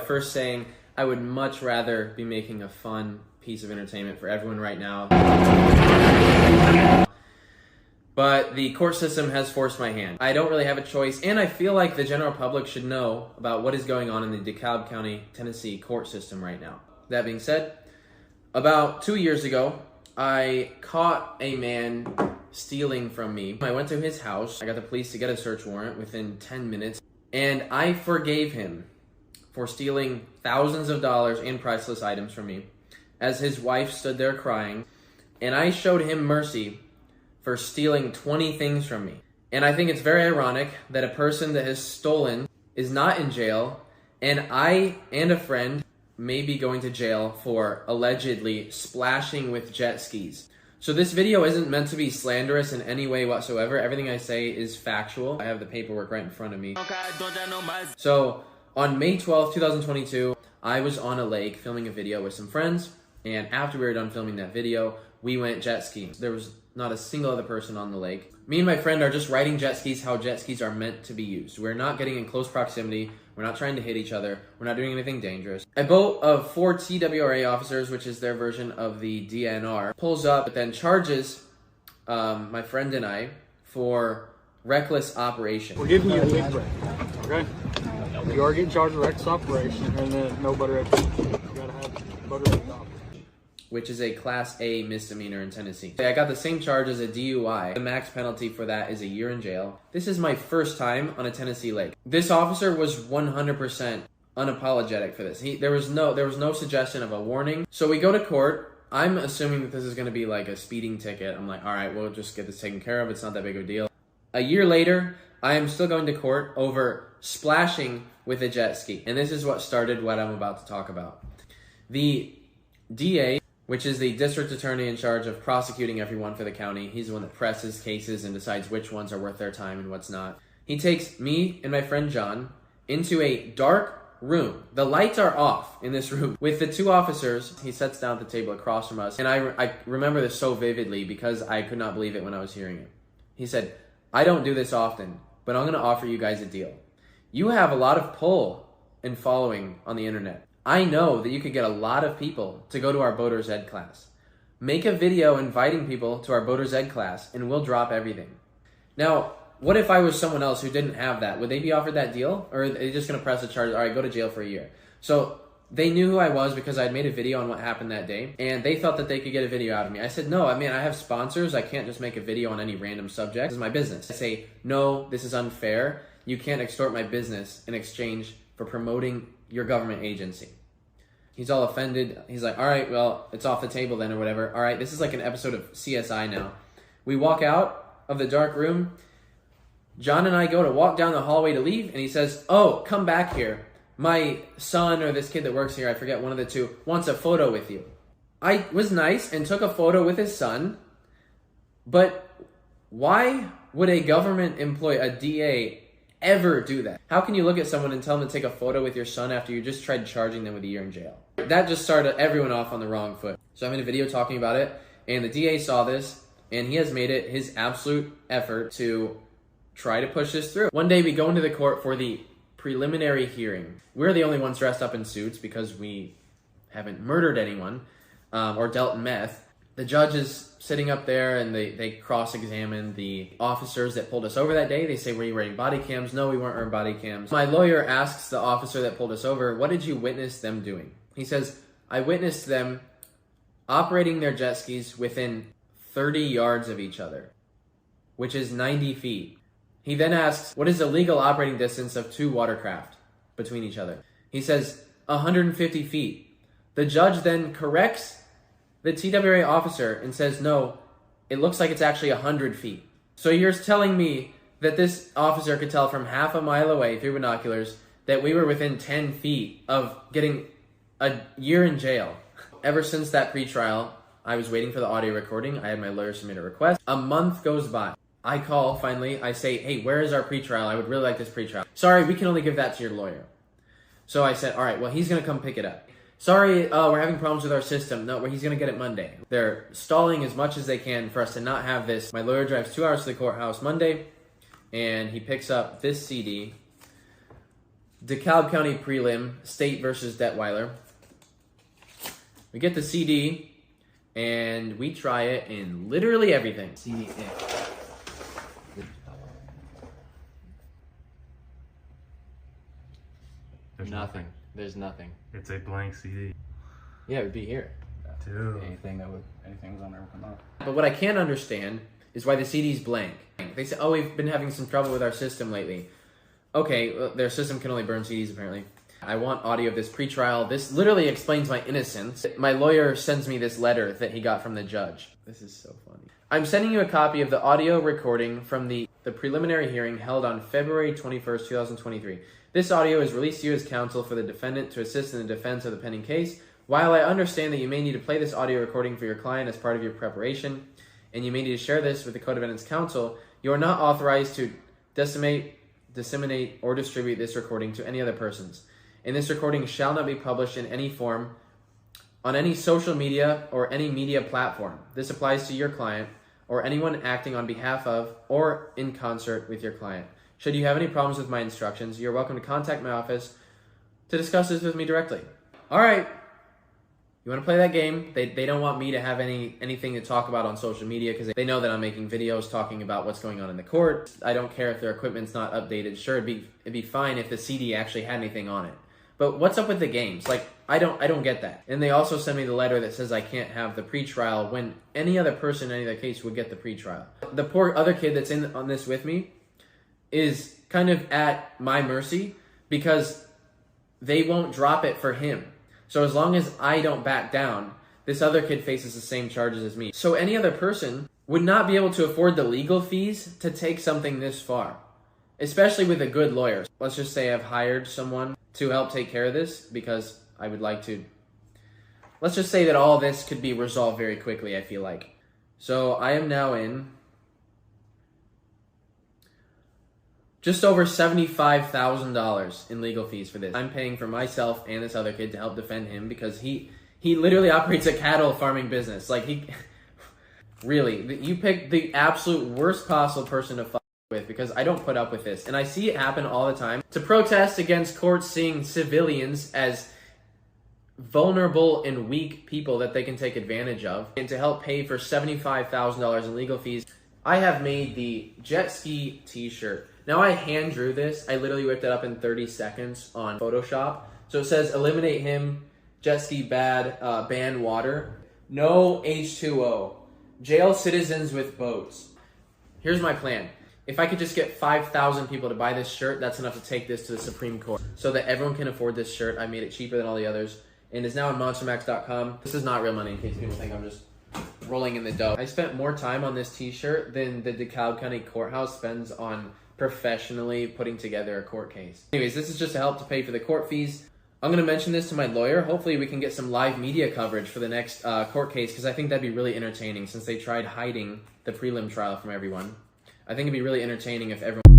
First saying, I would much rather be making a fun piece of entertainment for everyone right now. But the court system has forced my hand. I don't really have a choice, and I feel like the general public should know about what is going on in the DeKalb County, Tennessee court system right now. That being said, about 2 years ago, I caught a man stealing from me. I went to his house. I got the police to get a search warrant within 10 minutes, and I forgave him for stealing thousands of dollars in priceless items from me as his wife stood there crying, and I showed him mercy for stealing 20 things from me. And I think it's very ironic that a person that has stolen is not in jail, and I and a friend may be going to jail for allegedly splashing with jet skis. So this video isn't meant to be slanderous in any way whatsoever. Everything I say is factual. I have the paperwork right in front of me. So on May 12th, 2022, I was on a lake filming a video with some friends, and after we were done filming that video, we went jet skiing. There was not a single other person on the lake. Me and my friend are just riding jet skis how jet skis are meant to be used. We're not getting in close proximity. We're not trying to hit each other. We're not doing anything dangerous. A boat of 4 TWRA officers, which is their version of the DNR, pulls up, but then charges my friend and I for reckless operation. We're giving you a big break, okay? You are getting charged with reckless operation, and then no butter egg. You gotta have butter egg off. Which is a Class A misdemeanor in Tennessee. I got the same charge as a DUI. The max penalty for that is a year in jail. This is my first time on a Tennessee lake. This officer was 100% unapologetic for this. There was no suggestion of a warning. So we go to court. I'm assuming that this is going to be like a speeding ticket. I'm like, all right, we'll just get this taken care of. It's not that big of a deal. A year later, I am still going to court over splashing with a jet ski. And this is what started what I'm about to talk about. The DA, which is the district attorney in charge of prosecuting everyone for the county. He's the one that presses cases and decides which ones are worth their time and what's not. He takes me and my friend John into a dark room. The lights are off in this room with the 2 officers. He sits down at the table across from us. And I remember this so vividly because I could not believe it when I was hearing it. He said, I don't do this often, but I'm going to offer you guys a deal. You have a lot of pull and following on the internet. I know that you could get a lot of people to go to our Boater's Ed class. Make a video inviting people to our Boater's Ed class and we'll drop everything. Now, what if I was someone else who didn't have that? Would they be offered that deal? Or are they just going to press a charge? All right, go to jail for a year. So they knew who I was because I'd made a video on what happened that day, and they thought that they could get a video out of me. I said, no, I have sponsors. I can't just make a video on any random subject. This is my business. I say, no, this is unfair. You can't extort my business in exchange for promoting your government agency. He's all offended. He's like, all right, well, it's off the table then or whatever. All right, this is like an episode of CSI now. We walk out of the dark room. John and I go to walk down the hallway to leave, and he says, oh, come back here. My son or this kid that works here, I forget, one of the 2, wants a photo with you. I was nice and took a photo with his son, but why would a government employee, a DA, ever do that? How can you look at someone and tell them to take a photo with your son after you just tried charging them with a year in jail? That just started everyone off on the wrong foot. So I made a video talking about it, and the DA saw this, and he has made it his absolute effort to try to push this through. One day we go into the court for the preliminary hearing. We're the only ones dressed up in suits because we haven't murdered anyone or dealt meth. The judge is sitting up there, and they cross-examine the officers that pulled us over that day. They say, were you wearing body cams? No, we weren't wearing body cams. My lawyer asks the officer that pulled us over, what did you witness them doing? He says, I witnessed them operating their jet skis within 30 yards of each other, which is 90 feet. He then asks, what is the legal operating distance of 2 watercraft between each other? He says, 150 feet. The judge then corrects the TWA officer and says, no, it looks like it's actually 100 feet. So you're telling me that this officer could tell from half a mile away through binoculars that we were within 10 feet of getting a year in jail. Ever since that pretrial, I was waiting for the audio recording. I had my lawyer submit a request. A month goes by. I call, finally. I say, hey, where is our pretrial? I would really like this pretrial. Sorry, we can only give that to your lawyer. So I said, all right, well, he's going to come pick it up. Sorry, we're having problems with our system. No, he's going to get it Monday. They're stalling as much as they can for us to not have this. My lawyer drives 2 hours to the courthouse Monday, and he picks up this CD. DeKalb County prelim, State versus Detweiler. We get the CD, and we try it in literally everything. CD There's nothing. There's nothing. It's a blank CD. Yeah, it would be here. Dude. Anything was on there will come out. But what I can't understand is why the CD's blank. They say, oh, we've been having some trouble with our system lately. Okay, well, their system can only burn CDs apparently. I want audio of this pretrial. This literally explains my innocence. My lawyer sends me this letter that he got from the judge. This is so funny. I'm sending you a copy of the audio recording from the preliminary hearing held on February 21st, 2023. This audio is released to you as counsel for the defendant to assist in the defense of the pending case. While I understand that you may need to play this audio recording for your client as part of your preparation, and you may need to share this with the co-defendant's counsel, you are not authorized to disseminate, or distribute this recording to any other persons. And this recording shall not be published in any form on any social media or any media platform. This applies to your client or anyone acting on behalf of or in concert with your client. Should you have any problems with my instructions, you're welcome to contact my office to discuss this with me directly. All right. You want to play that game? They don't want me to have anything to talk about on social media because they know that I'm making videos talking about what's going on in the court. I don't care if their equipment's not updated. Sure, it'd be fine if the CD actually had anything on it. But what's up with the games? Like, I don't get that. And they also send me the letter that says I can't have the pretrial when any other person in any other case would get the pretrial. The poor other kid that's in on this with me is kind of at my mercy because they won't drop it for him. So as long as I don't back down, this other kid faces the same charges as me. So any other person would not be able to afford the legal fees to take something this far, especially with a good lawyer. Let's just say I've hired someone to help take care of this because I would like to. Let's just say that all this could be resolved very quickly, I feel like. So I am now in just over $75,000 in legal fees for this. I'm paying for myself and this other kid to help defend him because he literally operates a cattle farming business. Like really, you picked the absolute worst possible person to fuck with because I don't put up with this. And I see it happen all the time. To protest against courts seeing civilians as vulnerable and weak people that they can take advantage of and to help pay for $75,000 in legal fees. I have made the jet ski t-shirt. Now I hand drew this. I literally whipped it up in 30 seconds on Photoshop. So it says, eliminate him, jet ski bad, ban water, no H2O, jail citizens with boats. Here's my plan. If I could just get 5,000 people to buy this shirt, that's enough to take this to the Supreme Court so that everyone can afford this shirt. I made it cheaper than all the others and it's now on monstermax.com. This is not real money in case people think I'm just rolling in the dough. I spent more time on this t-shirt than the DeKalb County Courthouse spends on professionally putting together a court case. Anyways, this is just to help to pay for the court fees. I'm going to mention this to my lawyer. Hopefully we can get some live media coverage for the next court case because I think that'd be really entertaining since they tried hiding the prelim trial from everyone. I think it'd be really entertaining if everyone